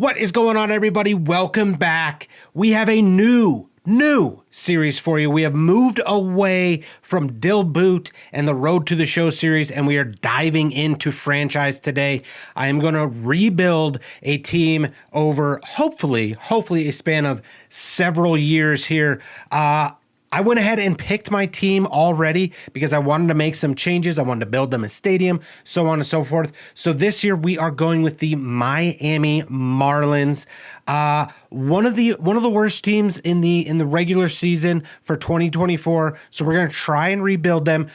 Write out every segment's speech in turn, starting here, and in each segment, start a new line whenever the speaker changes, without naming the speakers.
What is going on, everybody? Welcome back. We have a new series for you. We have moved away from Dill Boot and the Road to the Show series, and we are diving into franchise today. I am going to rebuild a team over hopefully a span of several years here. I went ahead and picked my team already because I wanted to make some changes. I wanted to build them a stadium, so on and so forth. So this year we are going with the Miami Marlins. One of the worst teams in the regular season for 2024. So we're going to try and rebuild them.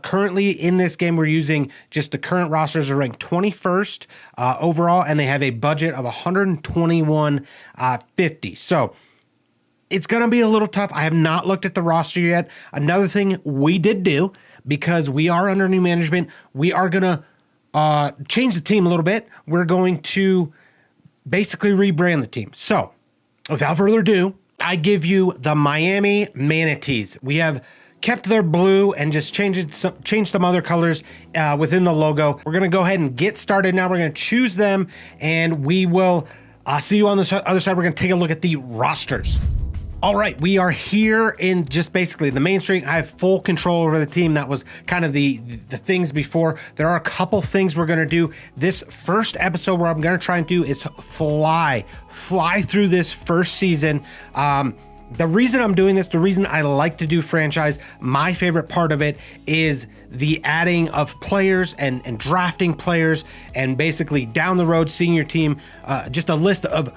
Currently in this game, we're using just the current rosters are ranked 21st overall, and they have a budget of $121.50. So it's going to be a little tough. I have not looked at the roster yet. Another thing we did do, because we are under new management, we are going to change the team a little bit. We're going to basically rebrand the team. So without further ado, I give you the Miami Manatees. We have kept their blue and just changed some other colors within the logo. We're going to go ahead and get started now. We're going to choose them, and we will see you on the other side. We're going to take a look at the rosters. All right, we are here in just basically the main street. I have full control over the team. That was kind of the things before. There are a couple things we're going to do. This first episode, what I'm going to try and do is fly through this first season. The reason I'm doing this, the reason I like to do franchise, my favorite part of it is the adding of players and drafting players, and basically down the road seeing your team, just a list of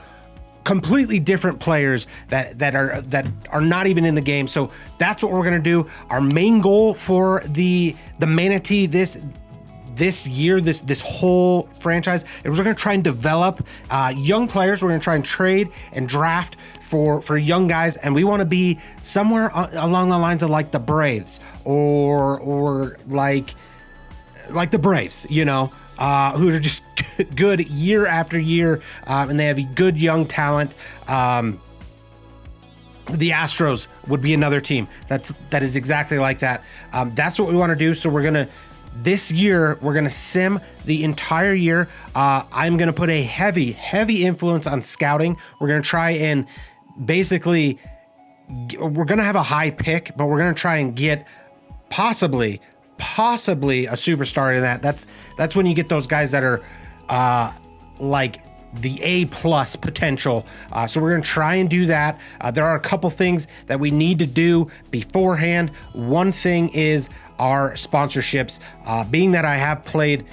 completely different players that are not even in the game. So that's what we're going to do. Our main goal for the Manatee this year, this whole franchise, is we're going to try and develop young players. We're going to try and trade and draft for young guys, and we want to be somewhere along the lines of like the Braves or like the Braves, you know, who are just good year after year, and they have good young talent. The Astros would be another team that is exactly like that. That's what we want to do. So this year we're gonna sim the entire year. I'm gonna put a heavy influence on scouting. We're gonna try and basically, we're gonna have a high pick, but we're gonna try and get possibly a superstar in that. That's when you get those guys that are like the A+ potential. So we're going to try and do that. There are a couple things that we need to do beforehand. One thing is our sponsorships. Being that I have played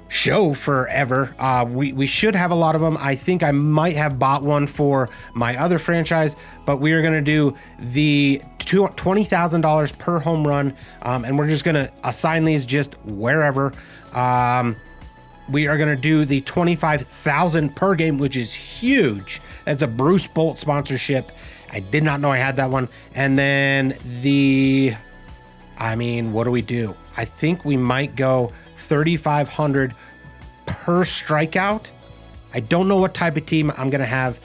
Show forever, we should have a lot of them. I think I might have bought one for my other franchise, but we are going to do the $20,000 per home run, and we're just going to assign these just wherever. We are going to do the $25,000 per game, which is huge. That's a Bruce Bolt sponsorship. I did not know I had that one. And then what do we do? I think we might go $3,500 per strikeout. I don't know what type of team I'm going to have.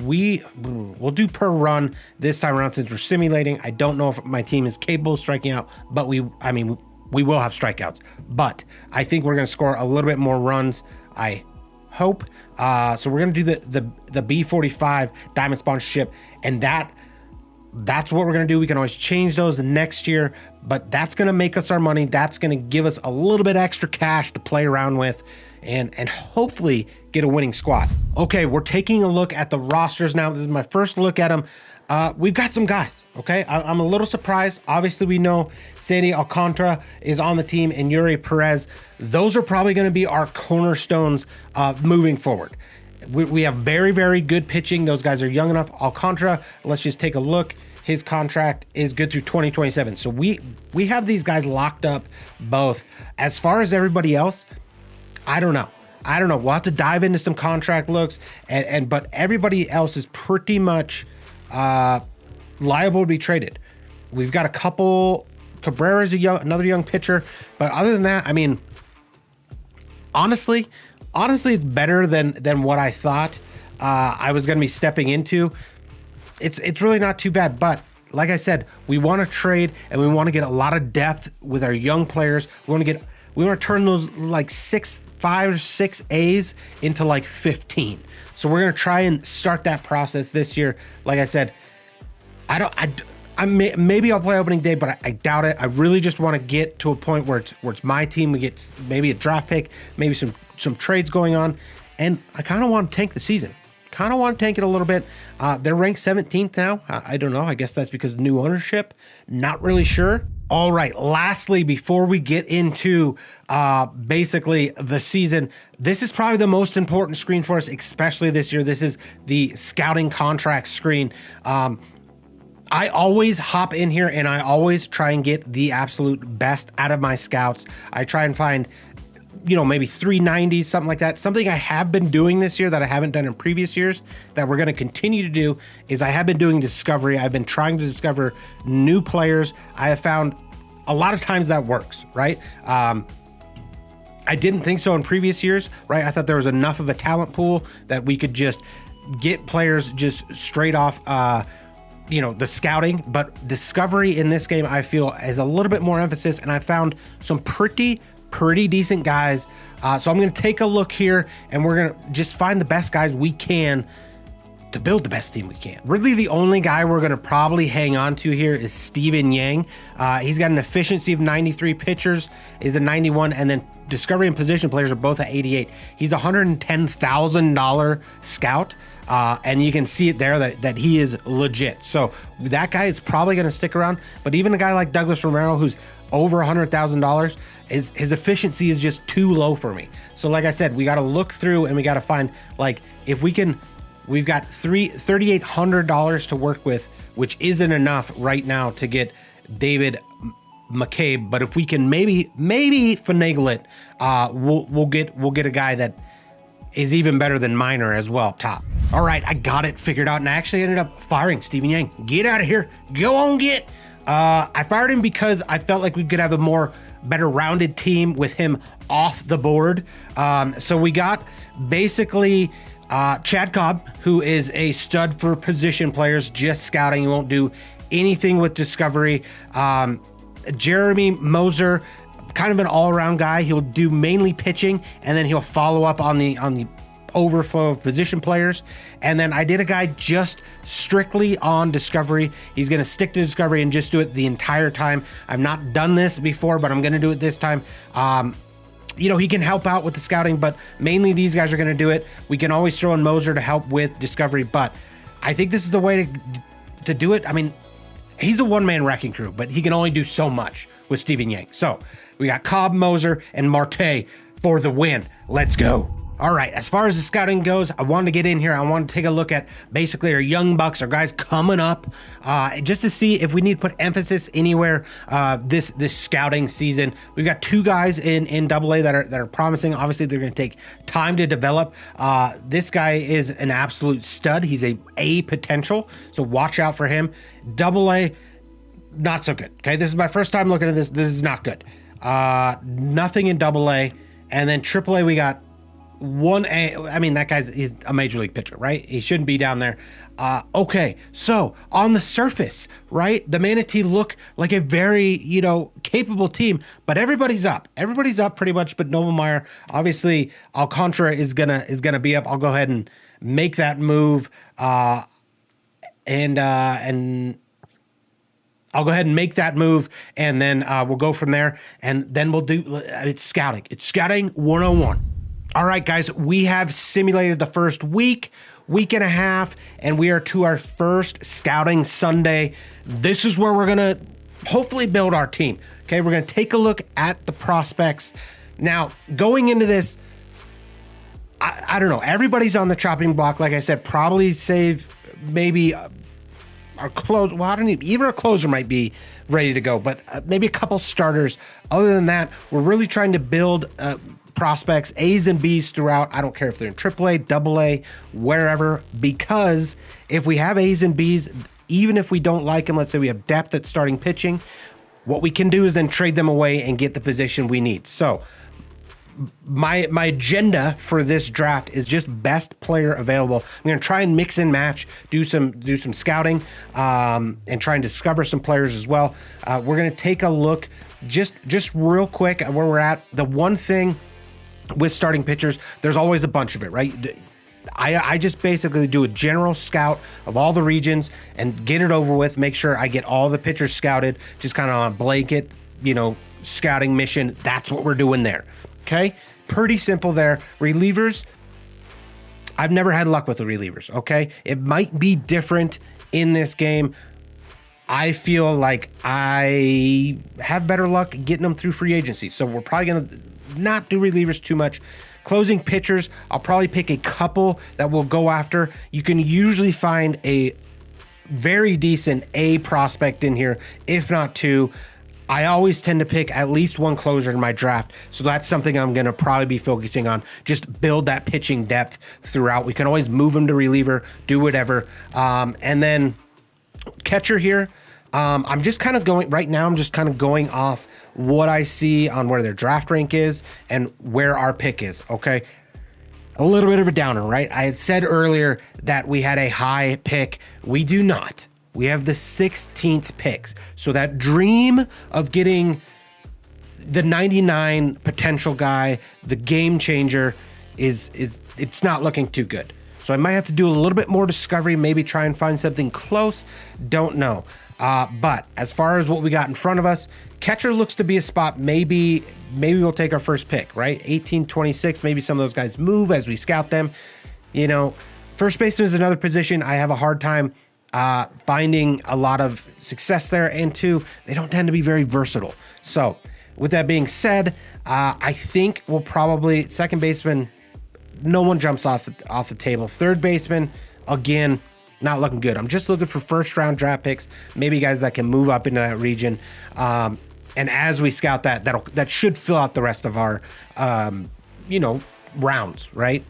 We'll do per run this time around since we're simulating. I don't know if my team is capable of striking out, but we will have strikeouts, but I think we're going to score a little bit more runs, I hope. So we're going to do the B45 diamond sponsorship, and that's what we're going to do. We can always change those next year, but that's going to make us our money. That's going to give us a little bit extra cash to play around with and hopefully get a winning squad. Okay, we're taking a look at the rosters now. This is my first look at them. We've got some guys, okay? I'm a little surprised. Obviously, we know Sandy Alcantara is on the team and Yuri Perez. Those are probably going to be our cornerstones moving forward. We have very, very good pitching. Those guys are young enough. Alcantara, let's just take a look. His contract is good through 2027. So we have these guys locked up both. As far as everybody else, I don't know. We'll have to dive into some contract looks, but everybody else is pretty much liable to be traded. We've got a couple. Cabrera's another young pitcher, but other than that, honestly, it's better than what I thought I was going to be stepping into. It's really not too bad, but like I said, we want to trade and we want to get a lot of depth with our young players. We want to get we want to turn those like 5 or 6 A's into like 15. So we're going to try and start that process this year. Like I said, maybe I'll play opening day, but I doubt it. I really just want to get to a point where it's my team. We get maybe a draft pick, maybe some trades going on, and I kind of want to tank the season. Kind of want to tank it a little bit. They're ranked 17th now. I don't know. I guess that's because of new ownership. Not really sure. All right. Lastly, before we get into basically the season, this is probably the most important screen for us, especially this year. This is the scouting contract screen. I always hop in here and I always try and get the absolute best out of my scouts. I try and find, maybe 390s, something like that. Something I have been doing this year that I haven't done in previous years that we're going to continue to do is I have been doing discovery. I've been trying to discover new players. I have found a lot of times that works, right? I didn't think so in previous years, right? I thought there was enough of a talent pool that we could just get players just straight off, the scouting, but discovery in this game, I feel is a little bit more emphasis, and I found some pretty decent guys. So I'm going to take a look here and we're going to just find the best guys we can to build the best team we can. Really, the only guy we're going to probably hang on to here is Steven Yang. He's got an efficiency of 93, pitchers is a 91, and then discovery and position players are both at 88. He's a $110,000 scout. And you can see it there that he is legit. So that guy is probably going to stick around. But even a guy like Douglas Romero, who's over $100,000, his efficiency is just too low for me. So like I said, we got to look through and we got to find, like, if we can, we've got $3,800 to work with, which isn't enough right now to get David McCabe. But if we can maybe finagle it, we'll get a guy that is even better than Minor as well, top. All right, I got it figured out, and I actually ended up firing Steven Yang. Get out of here. Go on, get. I fired him because I felt like we could have a better rounded team with him off the board. So we got basically Chad Cobb, who is a stud for position players, just scouting. He won't do anything with discovery. Jeremy Moser, kind of an all-around guy. He'll do mainly pitching, and then he'll follow up on the overflow of position players. And then I did a guy just strictly on discovery. He's going to stick to discovery and just do it the entire time. I've not done this before, but I'm going to do it this time. He can help out with the scouting, but mainly these guys are going to do it. We can always throw in Moser to help with discovery, but I think this is the way to do it. I mean, he's a one-man wrecking crew, but he can only do so much with Steven Yang. So we got Cobb, Moser, and Marte for the win. Let's go. All right, as far as the scouting goes, I wanted to get in here. I want to take a look at basically our young bucks, our guys coming up, just to see if we need to put emphasis anywhere this scouting season. We've got 2 guys in AA that are promising. Obviously, they're going to take time to develop. This guy is an absolute stud. He's a potential, so watch out for him. AA, not so good. Okay, this is my first time looking at this. This is not good. Nothing in AA, and then AAA we got 1A. I mean, that he's a major league pitcher, right? He shouldn't be down there. Okay, so on the surface, right, the Manatee look like a very, capable team, but everybody's up. Everybody's up pretty much, but Novelmeyer, obviously, Alcantara is gonna be up. I'll go ahead and make that move, and I'll go ahead and make that move, and then we'll go from there, and then we'll do. It's scouting. It's scouting 101. All right, guys, we have simulated the first week and a half, and we are to our first scouting Sunday. This is where we're going to hopefully build our team. Okay, we're going to take a look at the prospects. Now, going into this, I don't know. Everybody's on the chopping block. Like I said, probably save maybe our close. Well, I don't even our closer might be ready to go, but maybe a couple starters. Other than that, we're really trying to build prospects, A's and B's throughout. I don't care if they're in AAA, AA, wherever, because if we have A's and B's, even if we don't like them, let's say we have depth at starting pitching, what we can do is then trade them away and get the position we need. So my agenda for this draft is just best player available. I'm going to try and mix and match, do some scouting, and try and discover some players as well. We're going to take a look just real quick where we're at. The one thing with starting pitchers, there's always a bunch of it, right? I just basically do a general scout of all the regions and get it over with, make sure I get all the pitchers scouted, just kind of on a blanket, scouting mission. That's what we're doing there. Okay. Pretty simple there. Relievers, I've never had luck with the relievers. Okay. It might be different in this game. I feel like I have better luck getting them through free agency. So we're probably going to not do relievers too much. Closing pitchers, I'll probably pick a couple that we'll go after. You can usually find a very decent A prospect in here, if not two. I always tend to pick at least one closer in my draft. So that's something I'm going to probably be focusing on. Just build that pitching depth throughout. We can always move them to reliever, do whatever. And then catcher here. I'm just kind of going right now. I'm just kind of going off what I see on where their draft rank is and where our pick is. Okay. A little bit of a downer, right? I had said earlier that we had a high pick. We do not. We have the 16th picks. So that dream of getting the 99 potential guy, the game changer is it's not looking too good. So I might have to do a little bit more discovery, maybe try and find something close. Don't know. But as far as what we got in front of us, catcher looks to be a spot. Maybe we'll take our first pick, right? 18-26. Maybe some of those guys move as we scout them. First baseman is another position I have a hard time finding a lot of success there. And two, they don't tend to be very versatile. So with that being said, I think we'll probably second baseman. No one jumps off the table. Third baseman, again, not looking good. I'm just looking for first round draft picks, maybe guys that can move up into that region. And as we scout that should fill out the rest of our, rounds, right?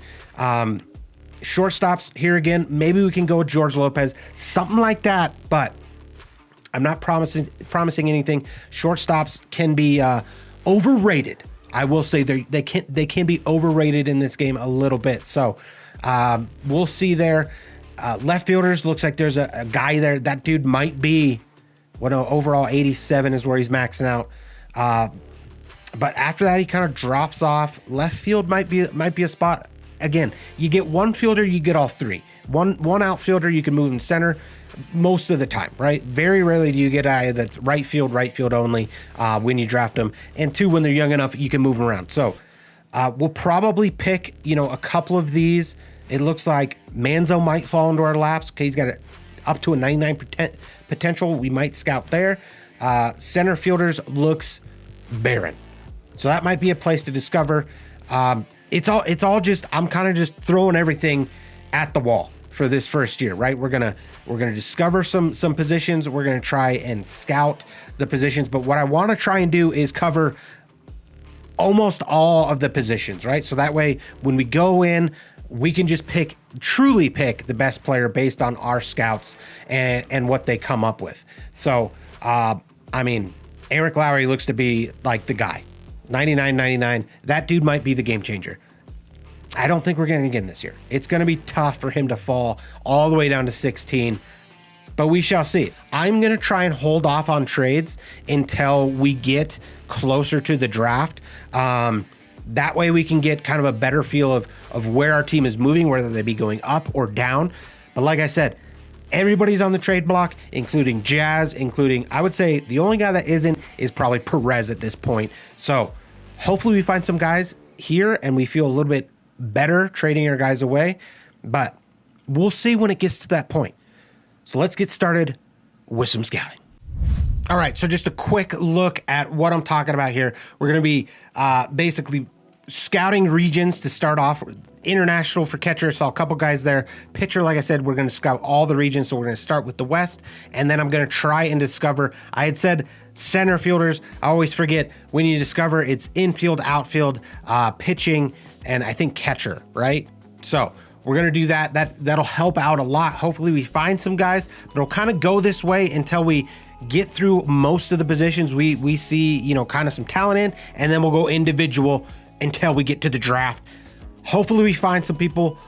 Shortstops here again, maybe we can go with George Lopez, something like that, but I'm not promising anything. Shortstops can be overrated. I will say they can be overrated in this game a little bit. So we'll see there. Left fielders, looks like there's a guy there. That dude might be, overall 87 is where he's maxing out. But after that, he kind of drops off. Left field might be a spot. Again, you get one fielder, you get all three. One outfielder, you can move in center most of the time, right? Very rarely do you get a guy that's right field only when you draft them. And two, when they're young enough, you can move them around. So we'll probably pick, a couple of these. It looks like Manzo might fall into our laps. Okay, he's got up to a 99% potential. We might scout there. Center fielders looks barren. So that might be a place to discover. It's all just, I'm kind of just throwing everything at the wall for this first year, right? We're gonna discover some positions. We're gonna try and scout the positions. But what I want to try and do is cover almost all of the positions, right? So that way, when we go in, we can just truly pick the best player based on our scouts and what they come up with. So, Eric Lowry looks to be like the guy. 99. That dude might be the game changer. I don't think we're going to get him this year. It's going to be tough for him to fall all the way down to 16, but we shall see. I'm going to try and hold off on trades until we get closer to the draft. That way we can get kind of a better feel of where our team is moving, whether they be going up or down. But like I said, everybody's on the trade block, including Jazz, I would say the only guy that isn't is probably Perez at this point. So hopefully we find some guys here and we feel a little bit better trading our guys away, but we'll see when it gets to that point. So let's get started with some scouting. All right, so just a quick look at what I'm talking about here. We're going to be basically scouting regions to start off. International for catcher, saw a couple guys there. Pitcher, like I said, we're going to scout all the regions, so we're going to start with the West, and then I'm going to try and discover. I had said center fielders. I always forget when you discover it's infield, outfield, pitching, and I think catcher, right? So we're going to do that. That'll help out a lot. Hopefully we find some guys, but it'll kind of go this way until we get through most of the positions we see, kind of some talent in, and then we'll go individual until we get to the draft. Hopefully we find some people.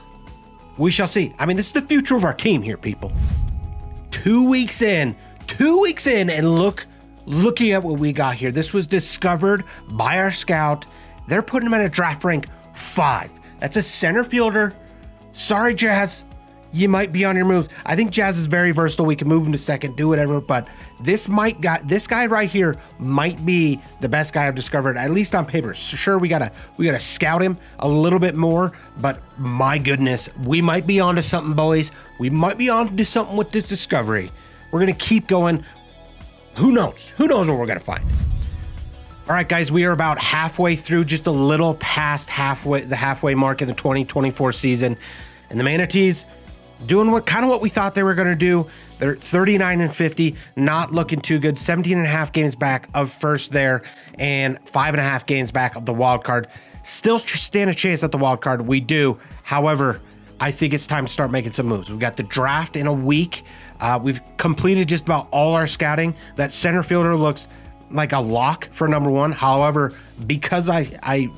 We shall see. This is the future of our team here, people. 2 weeks in, and look looking at what we got here, this was discovered by our scout. They're putting him at a draft rank 5. That's a center fielder. Sorry, Jazz. You might be on your move. I think Jazz is very versatile. We can move him to second, do whatever, but this guy right here might be the best guy I've discovered, at least on paper. Sure, we gotta scout him a little bit more, but my goodness, we might be onto something, boys. We might be onto something with this discovery. We're gonna keep going. Who knows? Who knows what we're gonna find? All right, guys, we are about halfway through, just a little past the halfway mark in the 2024 season, and the Manatees doing what we thought they were going to do. They're 39-50, not looking too good. 17.5 games back of first there, and 5.5 games back of the wild card. Still stand a chance at the wild card. We do. However, I think it's time to start making some moves. We've got the draft in a week. We've completed just about all our scouting. That center fielder looks like a lock for number 1. However, because I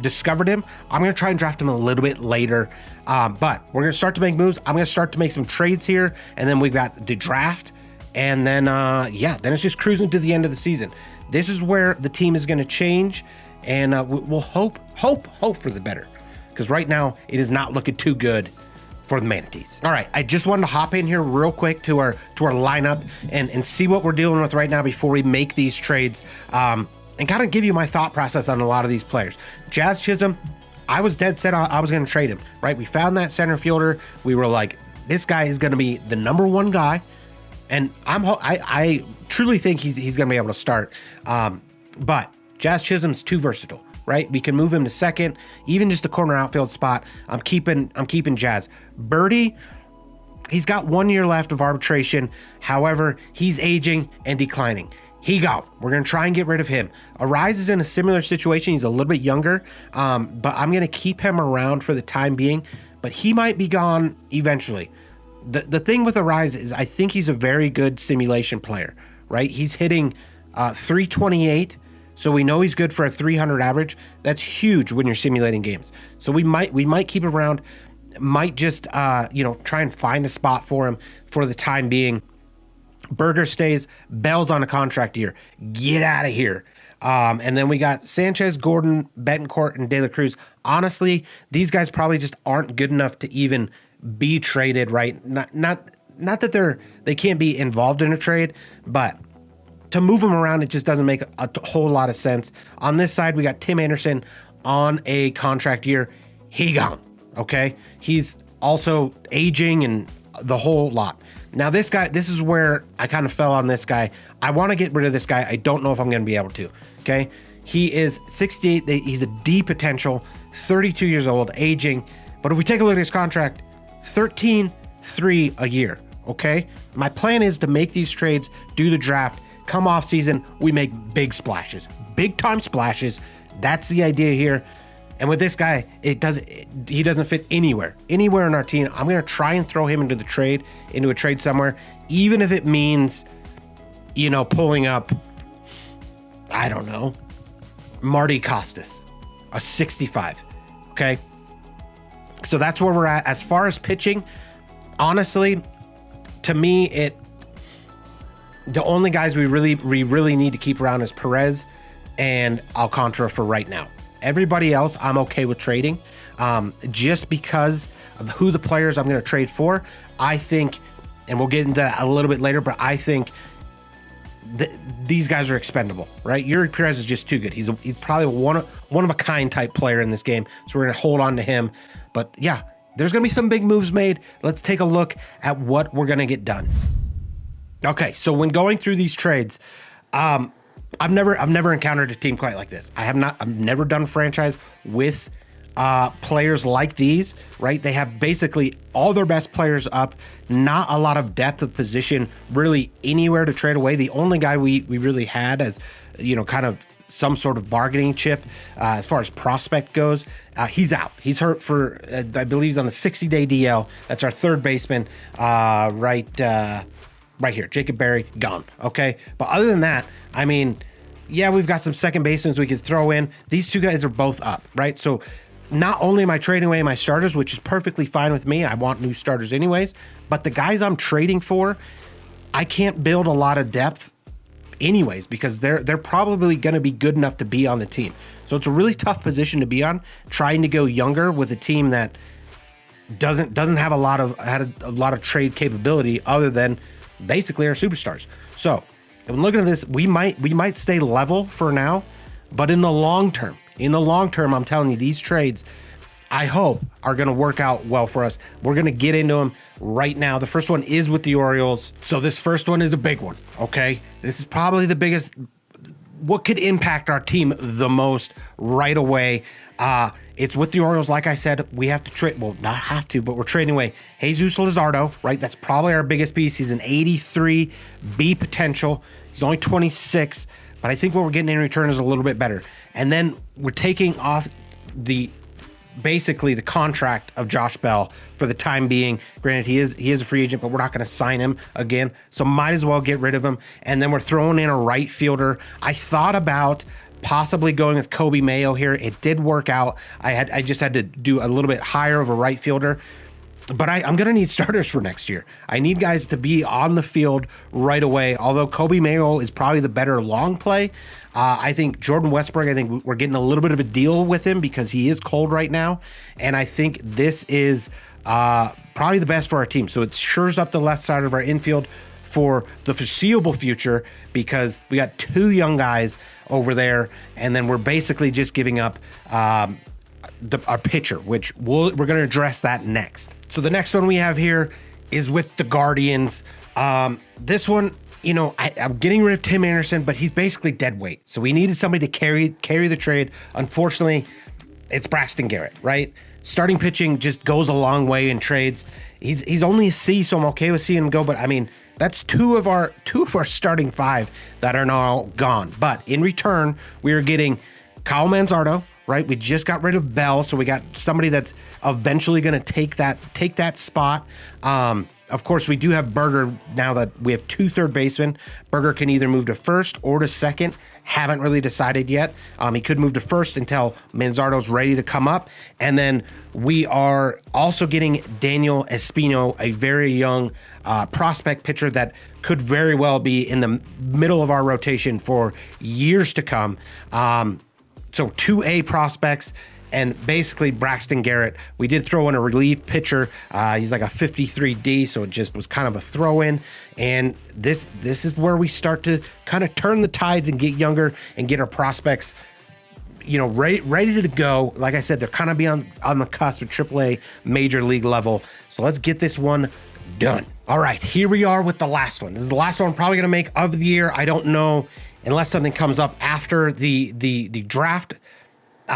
discovered him, I'm going to try and draft him a little bit later. But we're going to start to make moves. I'm going to start to make some trades here. And then we've got the draft. And then, then it's just cruising to the end of the season. This is where the team is going to change. And we'll hope for the better. Because right now, it is not looking too good for the Manatees. All right, I just wanted to hop in here real quick to our lineup and see what we're dealing with right now before we make these trades. And kind of give you my thought process on a lot of these players. Jazz Chisholm, I was dead set I was going to trade him, right? We found that center fielder. We were like, this guy is going to be the number 1 guy. And I truly think he's going to be able to start. But Jazz Chisholm's too versatile, right? We can move him to second, even just a corner outfield spot. I'm keeping Jazz. Birdie, he's got 1 year left of arbitration. However, he's aging and declining. He gone. We're going to try and get rid of him. Arise is in a similar situation. He's a little bit younger, but I'm going to keep him around for the time being, but he might be gone eventually. The thing with Arise is I think he's a very good simulation player, right? He's hitting 328, so we know he's good for a 300 average. That's huge when you're simulating games. So we might keep him around, might just try and find a spot for him for the time being. Berger stays. Bell's on a contract year. Get out of here. And then we got Sanchez, Gordon, Betancourt, and De La Cruz. Honestly, these guys probably just aren't good enough to even be traded, right? Not that they can't be involved in a trade, but to move them around, it just doesn't make a whole lot of sense. On this side, we got Tim Anderson on a contract year. He gone. Okay, he's also aging and the whole lot. Now this guy, this is where I kind of fell on this guy. I want to get rid of this guy. I don't know if I'm going to be able to. Okay, he is 68. He's a D potential, 32 years old, aging. But if we take a look at his contract, 13.3 a year. Okay, my plan is to make these trades, do the draft, come off season, we make big splashes, big time splashes. That's the idea here. And with this guy, he doesn't fit anywhere in our team. I'm going to try and throw him into a trade somewhere, even if it means, pulling up, I don't know, Marty Costas, a 65. Okay. So that's where we're at. As far as pitching, honestly, to me, the only guys we really need to keep around is Perez and Alcantara for right now. Everybody else, I'm okay with trading, just because of who the players I'm going to trade for. I think, and we'll get into that a little bit later, but I think these guys are expendable, right? Yuri Perez is just too good. He's probably one of a kind type player in this game, so we're going to hold on to him. But yeah, there's going to be some big moves made. Let's take a look at what we're going to get done. Okay, so when going through these trades, I've never encountered a team quite like this. I've never done a franchise with players like these, right? They have basically all their best players up, not a lot of depth of position really anywhere to trade away. The only guy we really had as, kind of some sort of bargaining chip as far as prospect goes, he's out. He's hurt for, I believe he's on the 60-day DL. That's our third baseman, right here, Jacob Berry, gone. Okay, but other than that, I mean, yeah, we've got some second basemen we could throw in. These two guys are both up, right? So not only am I trading away my starters, which is perfectly fine with me. I want new starters anyways, but the guys I'm trading for, I can't build a lot of depth anyways, because they're probably going to be good enough to be on the team. So it's a really tough position to be on, trying to go younger with a team that doesn't have a lot of trade capability other than basically our superstars. So I'm looking at this, we might stay level for now, but in the long term, I'm telling you, these trades, I hope, are going to work out well for us. We're going to get into them right now. The first one is with the Orioles. So this first one is a big one, okay? This is probably the biggest, what could impact our team the most right away. It's with the Orioles. Like I said, we have to trade, well, not have to, but we're trading away Jesus Luzardo, right? That's probably our biggest piece. He's an 83 B potential. He's only 26, but I think what we're getting in return is a little bit better. And then we're taking off basically the contract of Josh Bell for the time being. Granted, he is a free agent, but we're not going to sign him again, so might as well get rid of him. And then we're throwing in a right fielder. I thought about possibly going with Kobe Mayo here. It did work out. I just had to do a little bit higher of a right fielder, but I'm going to need starters for next year. I need guys to be on the field right away. Although Kobe Mayo is probably the better long play, I think Jordan Westbrook, I think we're getting a little bit of a deal with him because he is cold right now. And I think this is probably the best for our team. So it shores up the left side of our infield for the foreseeable future because we got two young guys over there. And then we're basically just giving up our pitcher, which we're going to address that next. So the next one we have here is with the Guardians. This one, you know, I'm getting rid of Tim Anderson, but he's basically dead weight. So we needed somebody to carry the trade. Unfortunately, it's Braxton Garrett, right? Starting pitching just goes a long way in trades. He's only a C, so I'm okay with seeing him go. But I mean, that's two of our starting five that are now gone. But in return, we are getting Kyle Manzardo, right? We just got rid of Bell, so we got somebody that's eventually going to take that spot. Of course, we do have Berger now that we have two third basemen. Berger can either move to first or to second. Haven't really decided yet. He could move to first until Manzardo's ready to come up. And then we are also getting Daniel Espino, a very young prospect pitcher that could very well be in the middle of our rotation for years to come. So 2A prospects. And basically Braxton Garrett, we did throw in a relief pitcher. He's like a 53D, so it just was kind of a throw in. And this is where we start to kind of turn the tides and get younger and get our prospects, you know, ready to go. Like I said, they're kind of be on the cusp of AAA major league level. So let's get this one done. All right, here we are with the last one. This is the last one I'm probably going to make of the year. I don't know unless something comes up after the draft.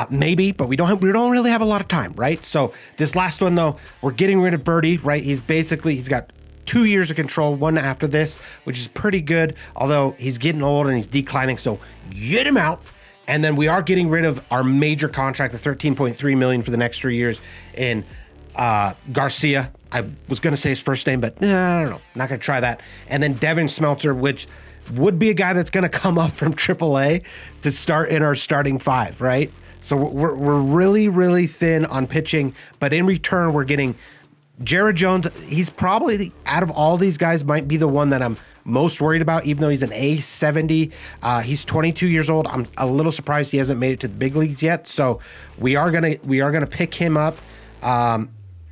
Maybe, but we don't really have a lot of time, right? So this last one though, we're getting rid of Birdie, right? He's got 2 years of control, one after this, which is pretty good, although he's getting old and he's declining, so get him out. And then we are getting rid of our major contract, the $13.3 million for the next 3 years in Garcia. I was going to say his first name, but I don't know, not going to try that. And then Devin Smeltzer, which would be a guy that's going to come up from AAA to start in our starting five, right? So we're really, really thin on pitching, but in return, we're getting Jared Jones. He's probably, out of all these guys, might be the one that I'm most worried about, even though he's an A70. He's 22 years old. I'm a little surprised he hasn't made it to the big leagues yet. So we are gonna pick him up.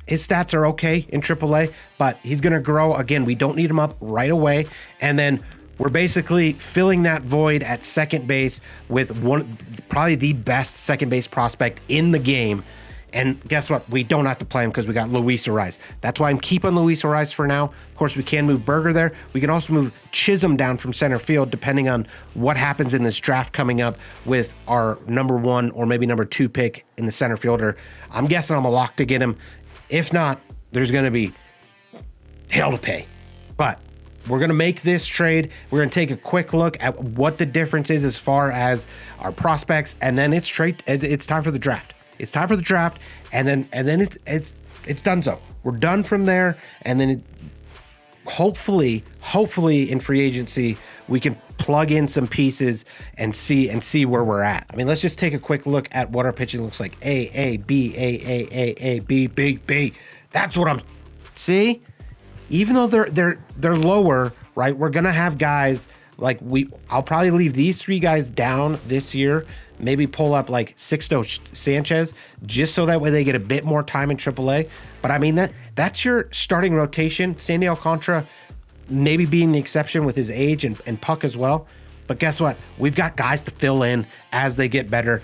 His stats are okay in AAA, but he's gonna grow. Again, we don't need him up right away. And then we're basically filling that void at second base with probably the best second base prospect in the game. And guess what? We don't have to play him because we got Luis Ariz. That's why I'm keeping Luis Ariz for now. Of course, we can move Berger there. We can also move Chisholm down from center field, depending on what happens in this draft coming up with our number 1 or maybe number 2 pick in the center fielder. I'm guessing I'm a lock to get him. If not, there's going to be hell to pay. But we're going to make this trade. We're going to take a quick look at what the difference is as far as our prospects, and then it's time for the draft. It's time for the draft, and then it's done. So we're done from there, and then hopefully in free agency we can plug in some pieces and see where we're at. I mean, let's just take a quick look at what our pitching looks like. A B A B B. That's what I'm. See. Even though they're lower, right? We're gonna have guys Like I'll probably leave these 3 guys down this year. Maybe pull up like Sixto Sanchez just so that way they get a bit more time in AAA. But I mean that's your starting rotation. Sandy Alcantara maybe being the exception with his age and Puck as well. But guess what? We've got guys to fill in as they get better.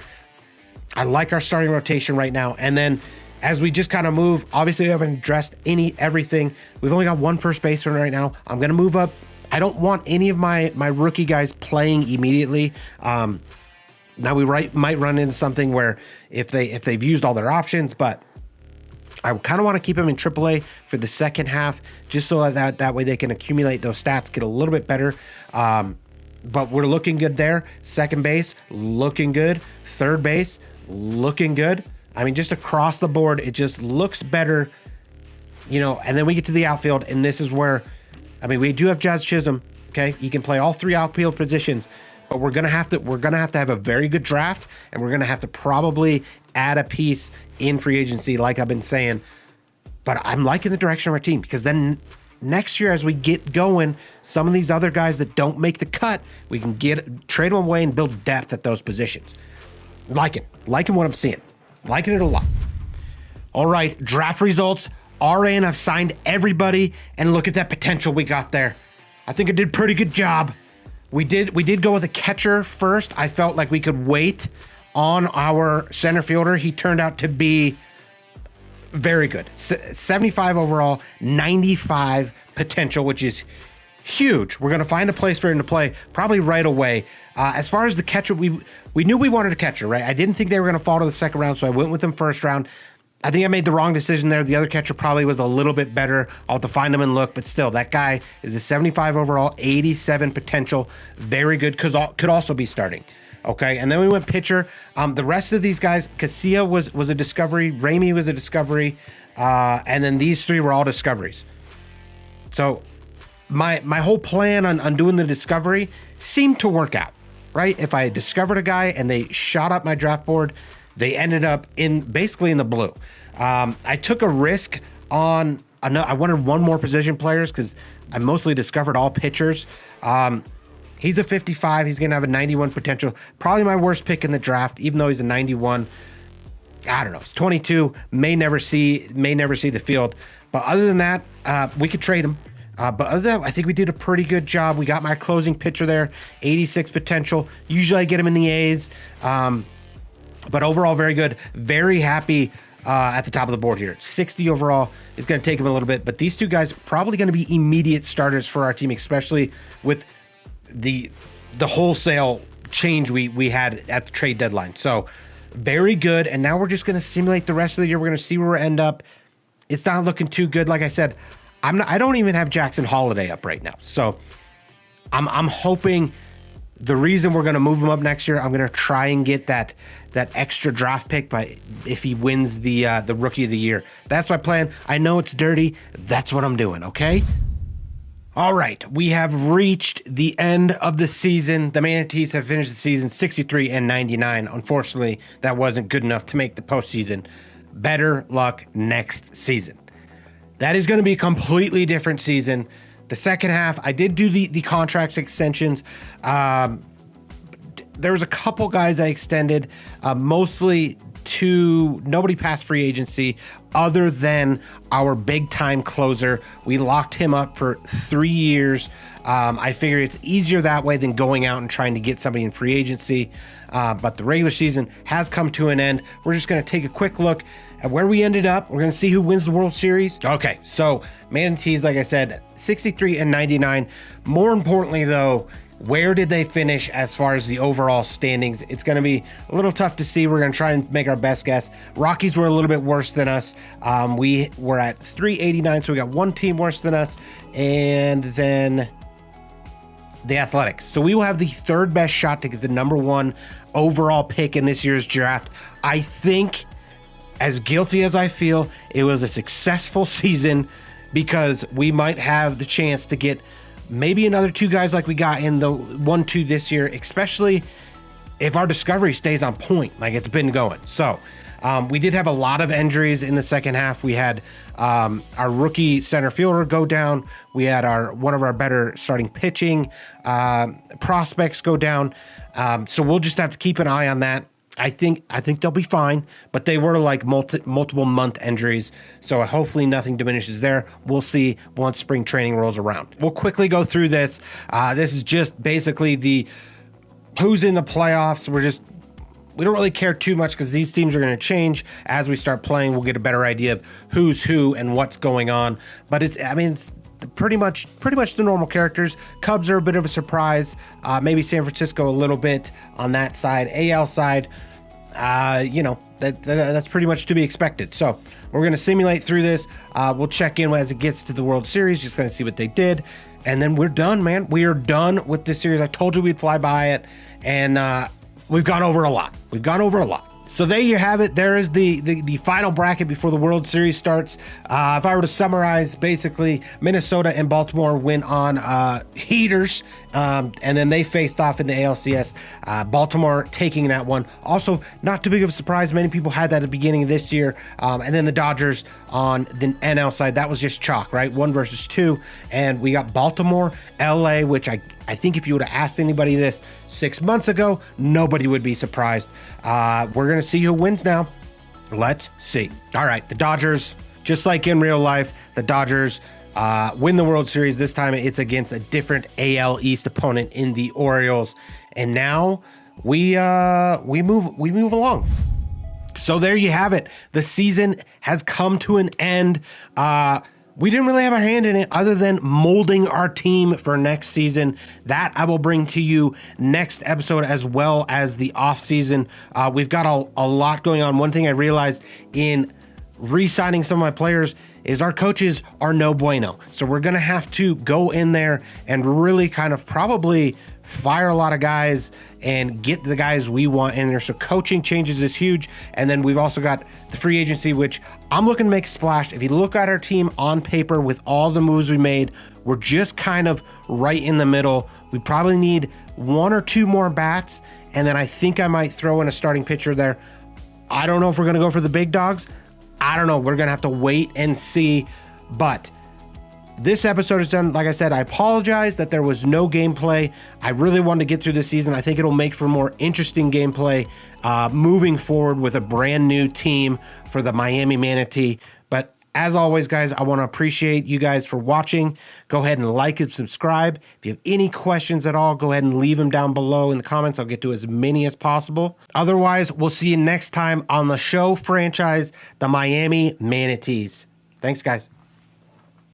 I like our starting rotation right now. And then as we just kind of move, obviously we haven't addressed everything. We've only got 1 first baseman right now. I'm going to move up. I don't want any of my rookie guys playing immediately. Now we might run into something where if they've used all their options, but I kind of want to keep them in AAA for the second half, just so that way they can accumulate those stats, get a little bit better. But we're looking good there. Second base, looking good. Third base, looking good. I mean, just across the board, it just looks better, and then we get to the outfield, and this is where, I mean, we do have Jazz Chisholm, okay? He can play all 3 outfield positions, but we're gonna have to have a very good draft, and we're gonna have to probably add a piece in free agency, like I've been saying. But I'm liking the direction of our team, because then next year as we get going, some of these other guys that don't make the cut, we can trade them away and build depth at those positions. Liking what I'm seeing. Liking it a lot. All right, draft results are in. I've signed everybody, and look at that potential we got there. I think I did a pretty good job. We did go with a catcher first. I felt like we could wait on our center fielder. He turned out to be very good. 75 overall, 95 potential, which is huge. We're going to find a place for him to play probably right away. As far as the catcher, we knew we wanted a catcher, right? I didn't think they were going to fall to the second round, so I went with them first round. I think I made the wrong decision there. The other catcher probably was a little bit better. I'll have to find him and look, but still, that guy is a 75 overall, 87 potential. Very good, could also be starting. Okay, and then we went pitcher. The rest of these guys, Casilla was a discovery, Raimi was a discovery, and then these 3 were all discoveries. So my whole plan on doing the discovery seemed to work out, right? If I discovered a guy and they shot up my draft board, they ended up basically in the blue. I took a risk on I wanted 1 more position players because I mostly discovered all pitchers. He's a 55. He's going to have a 91 potential. Probably my worst pick in the draft, even though he's a 91. I don't know. He's 22. May never see the field. But other than that, we could trade him. But other than that, I think we did a pretty good job. We got my closing pitcher there, 86 potential. Usually I get him in the A's. But overall, very good. Very happy at the top of the board here. 60 overall. It's going to take him a little bit. But these 2 guys probably going to be immediate starters for our team, especially with the wholesale change we had at the trade deadline. So very good. And now we're just going to simulate the rest of the year. We're going to see where we end up. It's not looking too good. Like I said, I don't even have Jackson Holiday up right now. So I'm hoping the reason we're going to move him up next year, I'm going to try and get that extra draft pick if he wins the rookie of the year. That's my plan. I know it's dirty. That's what I'm doing. Okay. All right, we have reached the end of the season. The Manatees have finished the season 63-99. Unfortunately, that wasn't good enough to make the postseason. Better luck next season. That is going to be a completely different season. The second half, I did do the contract extensions. There was a couple guys I extended, mostly nobody passed free agency other than our big time closer. We locked him up for 3 years. I figure it's easier that way than going out and trying to get somebody in free agency. But the regular season has come to an end. We're just going to take a quick look at where we ended up. We're going to see who wins the World Series. Okay, so Manatees, like I said, 63-99. More importantly, though, where did they finish as far as the overall standings? It's going to be a little tough to see. We're going to try and make our best guess. Rockies were a little bit worse than us. We were at 389, so we got 1 team worse than us. And then the Athletics. So we will have the 3rd best shot to get the number 1 overall pick in this year's draft. I think, as guilty as I feel, it was a successful season because we might have the chance to get maybe another 2 guys like we got in the 1-2 this year, especially if our discovery stays on point like it's been going. So we did have a lot of injuries in the second half. We had our rookie center fielder go down. We had one of our better starting pitching prospects go down. So we'll just have to keep an eye on that. I think they'll be fine, but they were like multiple month injuries, so hopefully nothing diminishes there. We'll see once spring training rolls around. We'll quickly go through this. This is just basically the who's in the playoffs. We don't really care too much because these teams are going to change as we start playing. We'll get a better idea of who's who and what's going on. But it's pretty much the normal characters. Cubs are a bit of a surprise. Maybe San Francisco a little bit on that side. AL side, that's pretty much to be expected. So we're going to simulate through this. We'll check in as it gets to the World Series, just going to see what they did. And then we're done, man. We are done with this series. I told you we'd fly by it. And we've gone over a lot. So there you have it. There is the final bracket before the World Series starts. If I were to summarize, basically, Minnesota and Baltimore went on heaters, and then they faced off in the ALCS. Baltimore taking that one. Also, not too big of a surprise. Many people had that at the beginning of this year. And then the Dodgers on the NL side. That was just chalk, right? 1 versus 2. And we got Baltimore, LA, which I think if you would have asked anybody this 6 months ago, nobody would be surprised. We're going to see who wins now. Let's see. All right, the Dodgers, just like in real life, the Dodgers win the World Series. This time it's against a different AL East opponent in the Orioles. And now we move along. So there you have it. The season has come to an end. We didn't really have a hand in it other than molding our team for next season. That I will bring to you next episode, as well as the off season. We've got a lot going on. One thing I realized in re-signing some of my players is our coaches are no bueno. So we're going to have to go in there and really kind of probably fire a lot of guys and get the guys we want in there. So coaching changes is huge. And then we've also got the free agency, which I'm looking to make a splash. If you look at our team on paper with all the moves we made, we're just kind of right in the middle. We probably need 1 or 2 more bats. And then I think I might throw in a starting pitcher there. I don't know if we're going to go for the big dogs. I don't know. We're going to have to wait and see. But this episode is done. Like I said, I apologize that there was no gameplay. I really wanted to get through this season. I think it'll make for more interesting gameplay moving forward with a brand new team for the Miami Manatee. But as always, guys, I want to appreciate you guys for watching. Go ahead and like and subscribe. If you have any questions at all, go ahead and leave them down below in the comments. I'll get to as many as possible. Otherwise, we'll see you next time on the show franchise, the Miami Manatees. Thanks, guys.